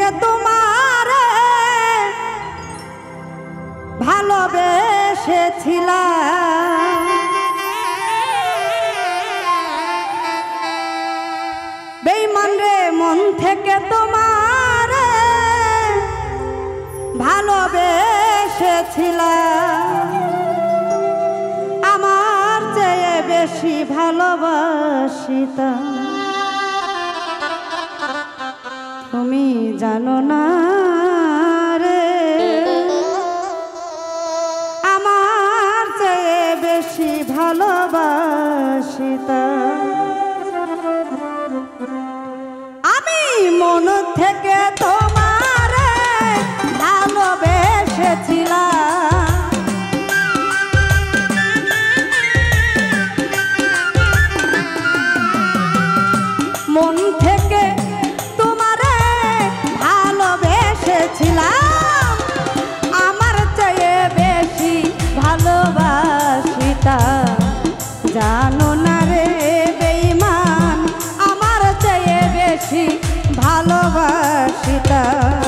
থেকে তোমারে ভালোবেসেছিলাম, বেঈমান রে মন থেকে তোমারে ভালোবেসেছিলাম, আমার চেয়ে বেশি ভালোবাসিতাম। তুমি জানো না রে, আমার চেয়ে বেশি ভালোবাসিতাম। আমি মন থেকে তোমারে ভালোবেসেছিলাম, মন থেকে তোমারে ভালোবেসেছিলাম, আমার চেয়ে বেশি ভালোবাসিতাম। জানো না রে বেঈমান, আমার চেয়ে বেশি ভালোবাসিতাম।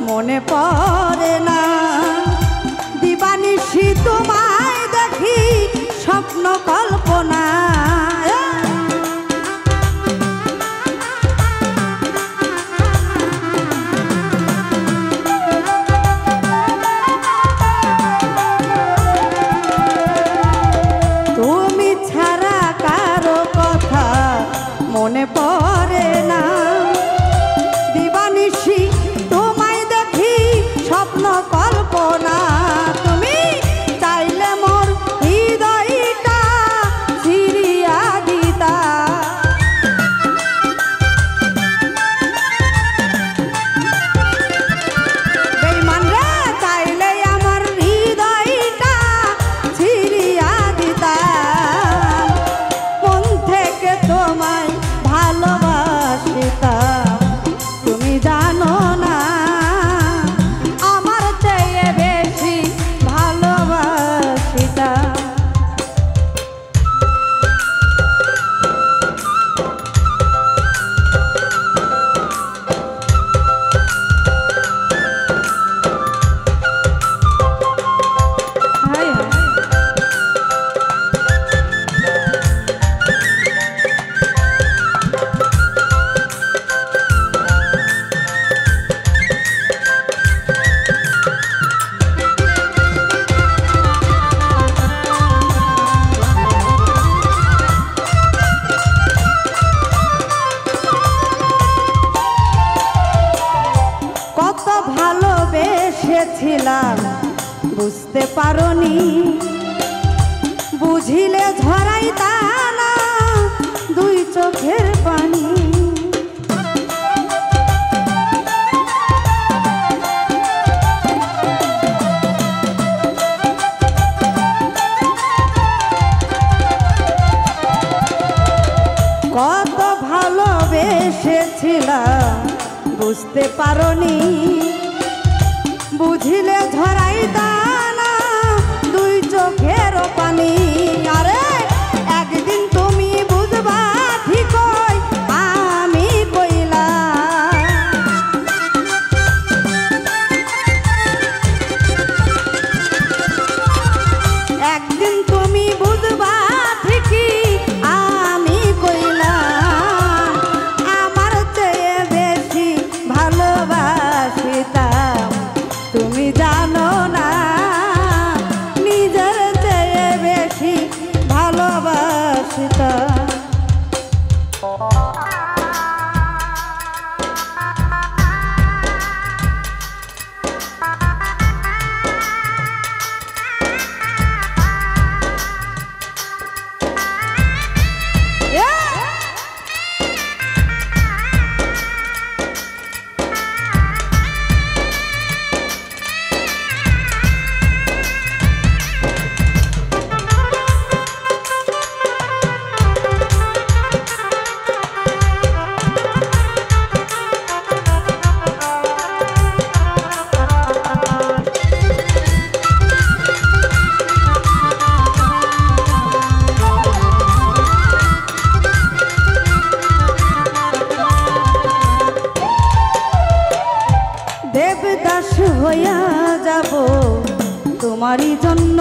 মনে পড়ে না, দিবানিশি তোমায় দেখি স্বপ্ন কল্পনা। তুমি ছাড়া কারো কথা মনে পড়ে না, দিবানিশি স্বপ্ন কল্পনা। তুমি চাইলে মোর হৃদয়টা ছিড়িয়া দিতা, বেঈমান রে চাইলে আমার হৃদয়টা ছিড়িয়া দিতা। মন থেকে তোমায় ভালোবাসিতাম, তুমি জানো না ভালোবেসেছিলাম, বুঝতে পারোনি, বুঝিলে ঝরাইতা না দুই চোখের পানি। কত ভালোবেসেছিলাম, বুঝতে পারোনি, বুঝিলে ঝরাইতা না দুই চোখের পানি। আরে একদিন তুমি বুঝবা ঠিকই, আমি কইলাম একদিন তুমি বুঝবা ঠিকই, আমি কইলাম আমার চেয়ে বেশি ভালোবাসিতাম। তুমি জানো না তোমারই জন্য